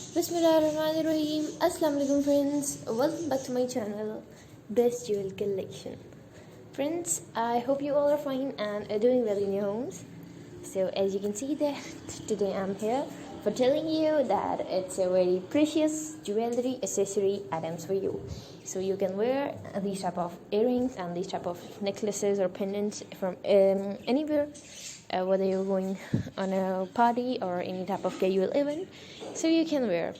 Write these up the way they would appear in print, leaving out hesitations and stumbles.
Bismillahirrahmanirrahim. Assalamu alaikum friends. Welcome back to my channel, Best Jewel Collection. Friends, I hope you all are fine and are doing well in your homes. So as you can see that today I'm here for telling you that it's a very precious jewelry accessory items for you. So you can wear these type of earrings and these type of necklaces or pendants from anywhere, whether you're going on a party or any type of casual event, so you can wear.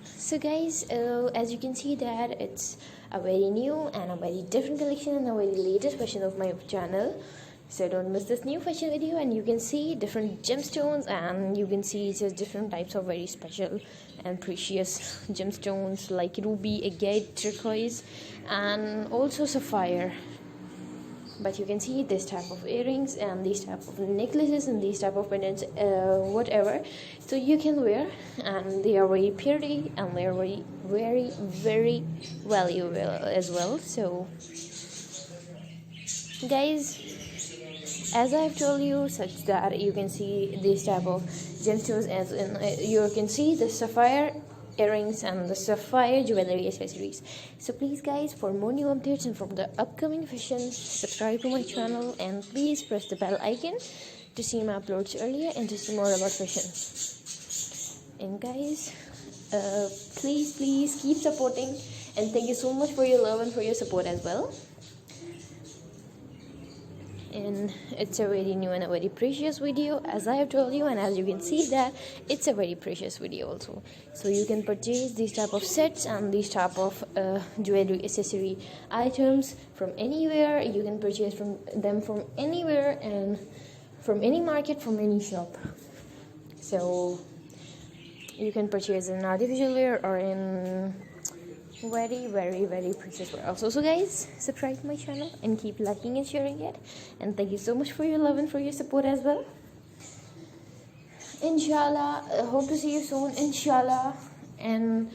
So guys, as you can see that it's a very new and a very different collection and a very latest version of my channel. So don't miss this new fashion video, and you can see different gemstones, and you can see just different types of very special and precious gemstones like ruby, agate, turquoise, and also sapphire. But you can see this type of earrings and these type of necklaces and these type of pendants, whatever, so you can wear, and they are very pretty and they are very valuable as well. So guys, as I've told you, such that you can see these type of gemstones, as in you can see the sapphire earrings and the sapphire jewelry accessories. So please guys, for more new updates and from the upcoming fashion, subscribe to my channel and please press the bell icon to see my uploads earlier and to see more about fashion. And guys, please keep supporting, and thank you so much for your love and for your support as well. And it's a very new and a very precious video, as I have told you, and as you can see that it's a very precious video also. So you can purchase these type of sets and these type of jewelry accessory items from anywhere. You can purchase from them from anywhere and from any market, from any shop. So you can purchase in artificial wear or in very precious wear also. So guys, subscribe to my channel and keep liking and sharing it, and thank you so much for your love and for your support as well. Inshallah, hope to see you soon, inshallah. And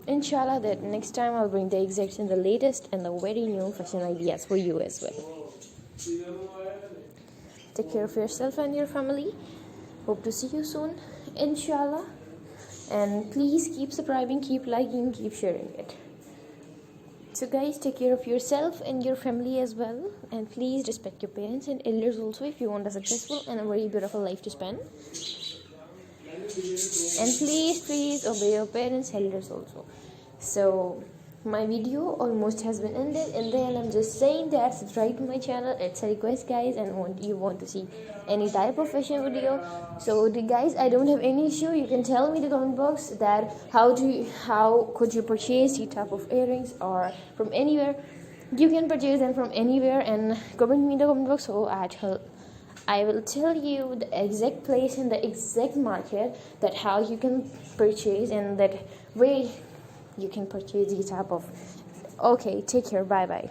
inshallah that next time I'll bring the exact and the latest and the very new fashion ideas for you as well. Take care of yourself and your family. Hope to see you soon, inshallah. And please keep subscribing, keep liking, keep sharing it. So guys, take care of yourself and your family as well, and please respect your parents and elders also if you want a successful and a very beautiful life to spend. And please obey your parents, elders also. So my video almost has been ended, and then I'm just saying that subscribe to my channel. It's a request guys, and you want to see any type of fashion video. So guys, I don't have any issue. You can tell me in the comment box that how could you purchase the type of earrings or from anywhere. You can purchase them from anywhere and comment me in the comment box, so I will tell you the exact place and the exact market that how you can purchase, and that way you can purchase these type of. Okay, take care, bye bye.